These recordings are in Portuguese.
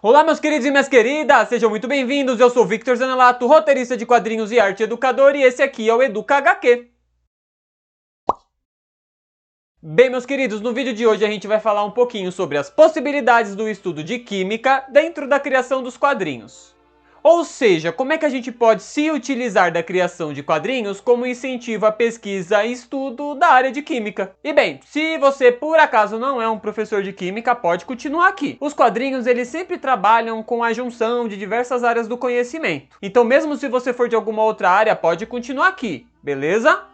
Olá, meus queridos e minhas queridas, sejam muito bem-vindos. Eu sou Victor Zanelato, roteirista de quadrinhos e arte educador, e esse aqui é o Educa HQ. Bem, meus queridos, no vídeo de hoje a gente vai falar um pouquinho sobre as possibilidades do estudo de química dentro da criação dos quadrinhos. Ou seja, como é que a gente pode se utilizar da criação de quadrinhos como incentivo à pesquisa e estudo da área de química. E bem, se você por acaso não é um professor de química, pode continuar aqui. Os quadrinhos, eles sempre trabalham com a junção de diversas áreas do conhecimento. Então mesmo se você for de alguma outra área, pode continuar aqui, beleza?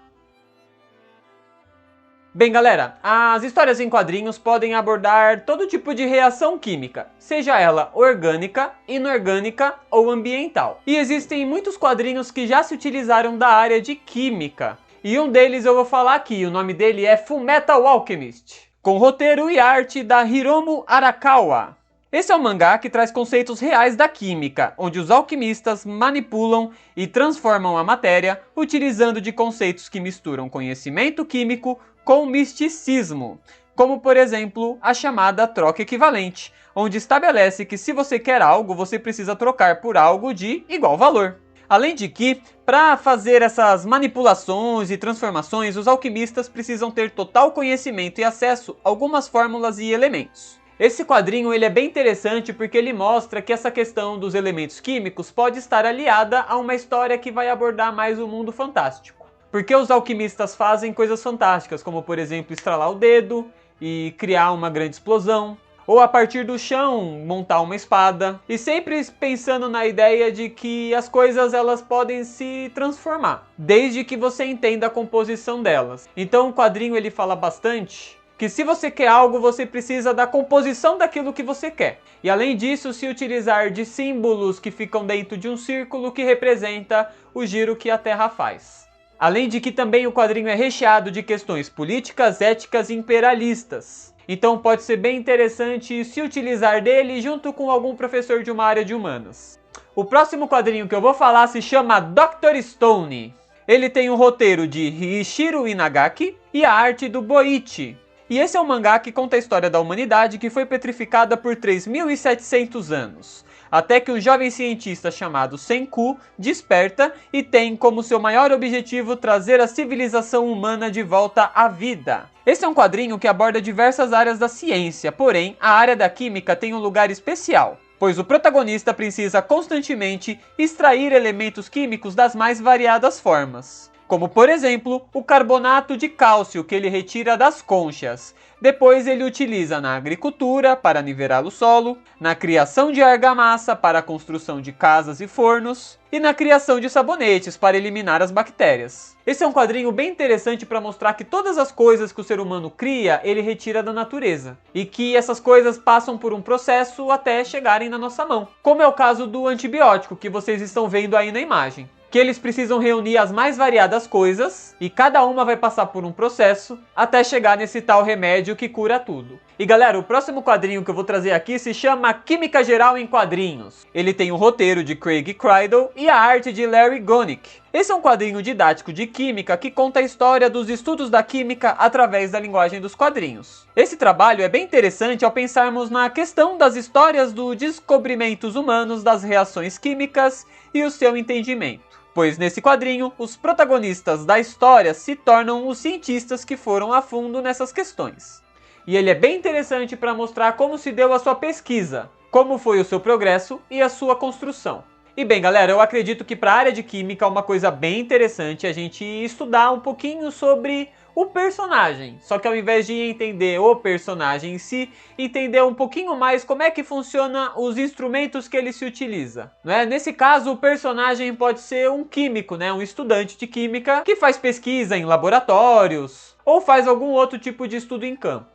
Bem, galera, as histórias em quadrinhos podem abordar todo tipo de reação química, seja ela orgânica, inorgânica ou ambiental. E existem muitos quadrinhos que já se utilizaram da área de química. E um deles eu vou falar aqui, o nome dele é Fullmetal Alchemist, com roteiro e arte da Hiromu Arakawa. Esse é um mangá que traz conceitos reais da química, onde os alquimistas manipulam e transformam a matéria utilizando de conceitos que misturam conhecimento químico com misticismo, como por exemplo a chamada troca equivalente, onde estabelece que se você quer algo, você precisa trocar por algo de igual valor. Além de que, para fazer essas manipulações e transformações, os alquimistas precisam ter total conhecimento e acesso a algumas fórmulas e elementos. Esse quadrinho ele é bem interessante porque ele mostra que essa questão dos elementos químicos pode estar aliada a uma história que vai abordar mais o mundo fantástico. Porque os alquimistas fazem coisas fantásticas, como por exemplo estralar o dedo e criar uma grande explosão, ou a partir do chão montar uma espada, e sempre pensando na ideia de que as coisas elas podem se transformar, desde que você entenda a composição delas. Então o quadrinho ele fala bastante que se você quer algo, você precisa da composição daquilo que você quer. E além disso, se utilizar de símbolos que ficam dentro de um círculo que representa o giro que a Terra faz. Além de que também o quadrinho é recheado de questões políticas, éticas e imperialistas. Então pode ser bem interessante se utilizar dele junto com algum professor de uma área de humanas. O próximo quadrinho que eu vou falar se chama Dr. Stone. Ele tem o roteiro de Riichiro Inagaki e a arte do Boichi. E esse é um mangá que conta a história da humanidade que foi petrificada por 3.700 anos. Até que um jovem cientista chamado Senku desperta e tem como seu maior objetivo trazer a civilização humana de volta à vida. Esse é um quadrinho que aborda diversas áreas da ciência, porém a área da química tem um lugar especial, pois o protagonista precisa constantemente extrair elementos químicos das mais variadas formas. Como por exemplo, o carbonato de cálcio que ele retira das conchas. Depois ele utiliza na agricultura para nivelar o solo, na criação de argamassa para a construção de casas e fornos, e na criação de sabonetes para eliminar as bactérias. Esse é um quadrinho bem interessante para mostrar que todas as coisas que o ser humano cria, ele retira da natureza. E que essas coisas passam por um processo até chegarem na nossa mão. Como é o caso do antibiótico que vocês estão vendo aí na imagem. Que eles precisam reunir as mais variadas coisas e cada uma vai passar por um processo até chegar nesse tal remédio que cura tudo. E galera, o próximo quadrinho que eu vou trazer aqui se chama Química Geral em Quadrinhos. Ele tem o roteiro de Craig Crydle e a arte de Larry Gonick. Esse é um quadrinho didático de química que conta a história dos estudos da química através da linguagem dos quadrinhos. Esse trabalho é bem interessante ao pensarmos na questão das histórias dos descobrimentos humanos das reações químicas e o seu entendimento. Pois nesse quadrinho, os protagonistas da história se tornam os cientistas que foram a fundo nessas questões. E ele é bem interessante para mostrar como se deu a sua pesquisa, como foi o seu progresso e a sua construção. E bem galera, eu acredito que para a área de química é uma coisa bem interessante a gente estudar um pouquinho sobre o personagem. Só que ao invés de entender o personagem em si, entender um pouquinho mais como é que funciona os instrumentos que ele se utiliza. Né? Nesse caso, o personagem pode ser um químico, né? Um estudante de química que faz pesquisa em laboratórios ou faz algum outro tipo de estudo em campo.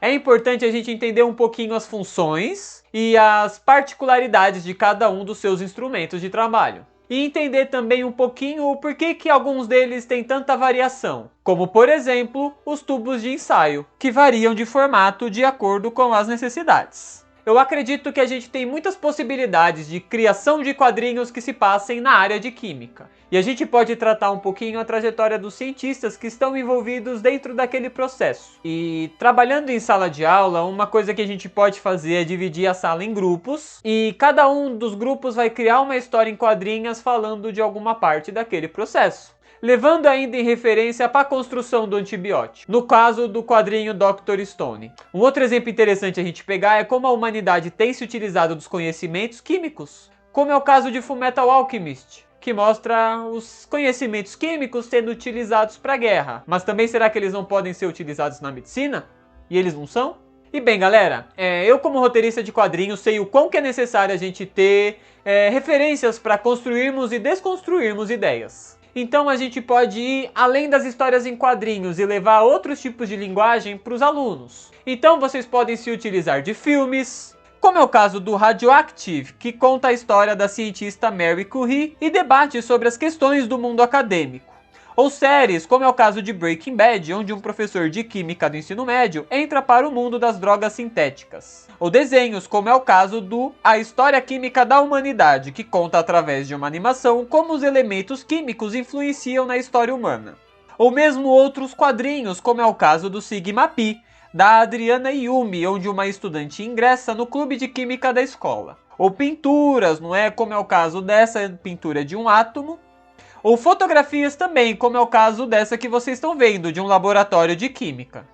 É importante a gente entender um pouquinho as funções e as particularidades de cada um dos seus instrumentos de trabalho. E entender também um pouquinho o porquê que alguns deles têm tanta variação. Como por exemplo, os tubos de ensaio, que variam de formato de acordo com as necessidades. Eu acredito que a gente tem muitas possibilidades de criação de quadrinhos que se passem na área de química. E a gente pode tratar um pouquinho a trajetória dos cientistas que estão envolvidos dentro daquele processo. E trabalhando em sala de aula, uma coisa que a gente pode fazer é dividir a sala em grupos. E cada um dos grupos vai criar uma história em quadrinhos falando de alguma parte daquele processo, levando ainda em referência para a construção do antibiótico, no caso do quadrinho Dr. Stone. Um outro exemplo interessante a gente pegar é como a humanidade tem se utilizado dos conhecimentos químicos, como é o caso de Fullmetal Alchemist, que mostra os conhecimentos químicos sendo utilizados para a guerra. Mas também será que eles não podem ser utilizados na medicina? E eles não são? E bem, galera, eu como roteirista de quadrinhos sei o quão que é necessário a gente ter referências para construirmos e desconstruirmos ideias. Então a gente pode ir além das histórias em quadrinhos e levar outros tipos de linguagem para os alunos. Então vocês podem se utilizar de filmes, como é o caso do Radioactive, que conta a história da cientista Marie Curie e debate sobre as questões do mundo acadêmico. Ou séries, como é o caso de Breaking Bad, onde um professor de química do ensino médio entra para o mundo das drogas sintéticas. Ou desenhos, como é o caso do A História Química da Humanidade, que conta através de uma animação como os elementos químicos influenciam na história humana. Ou mesmo outros quadrinhos, como é o caso do Sigma Pi, da Adriana Yumi, onde uma estudante ingressa no clube de química da escola. Ou pinturas, não é? Como é o caso dessa pintura de um átomo. Ou fotografias também, como é o caso dessa que vocês estão vendo, de um laboratório de química.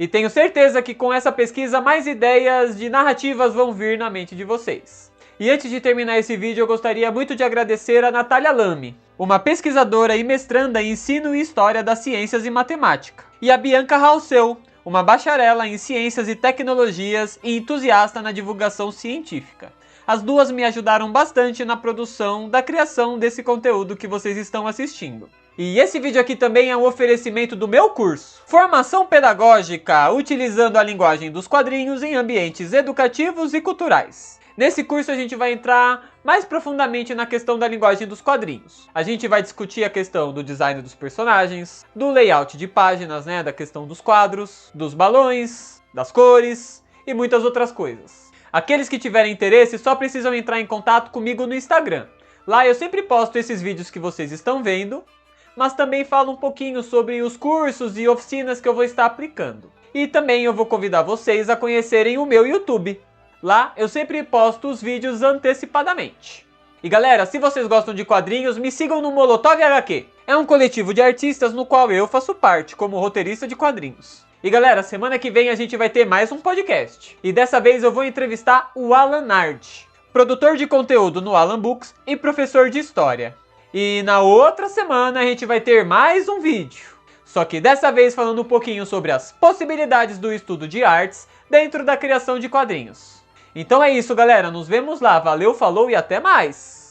E tenho certeza que com essa pesquisa mais ideias de narrativas vão vir na mente de vocês. E antes de terminar esse vídeo, eu gostaria muito de agradecer a Natália Lamy, uma pesquisadora e mestranda em ensino e história das ciências e matemática. E a Bianca Halseu, uma bacharela em ciências e tecnologias e entusiasta na divulgação científica. As duas me ajudaram bastante na produção da criação desse conteúdo que vocês estão assistindo. E esse vídeo aqui também é um oferecimento do meu curso, Formação Pedagógica, utilizando a linguagem dos quadrinhos em ambientes educativos e culturais. Nesse curso a gente vai entrar mais profundamente na questão da linguagem dos quadrinhos. A gente vai discutir a questão do design dos personagens, do layout de páginas, da questão dos quadros, dos balões, das cores e muitas outras coisas. Aqueles que tiverem interesse só precisam entrar em contato comigo no Instagram. Lá eu sempre posto esses vídeos que vocês estão vendo, mas também falo um pouquinho sobre os cursos e oficinas que eu vou estar aplicando. E também eu vou convidar vocês a conhecerem o meu YouTube. Lá eu sempre posto os vídeos antecipadamente. E galera, se vocês gostam de quadrinhos, me sigam no Molotov HQ. É um coletivo de artistas no qual eu faço parte como roteirista de quadrinhos. E galera, semana que vem a gente vai ter mais um podcast. E dessa vez eu vou entrevistar o Alan Nard, produtor de conteúdo no Alan Books e professor de história. E na outra semana a gente vai ter mais um vídeo. Só que dessa vez falando um pouquinho sobre as possibilidades do estudo de artes dentro da criação de quadrinhos. Então é isso galera, nos vemos lá, valeu, falou e até mais!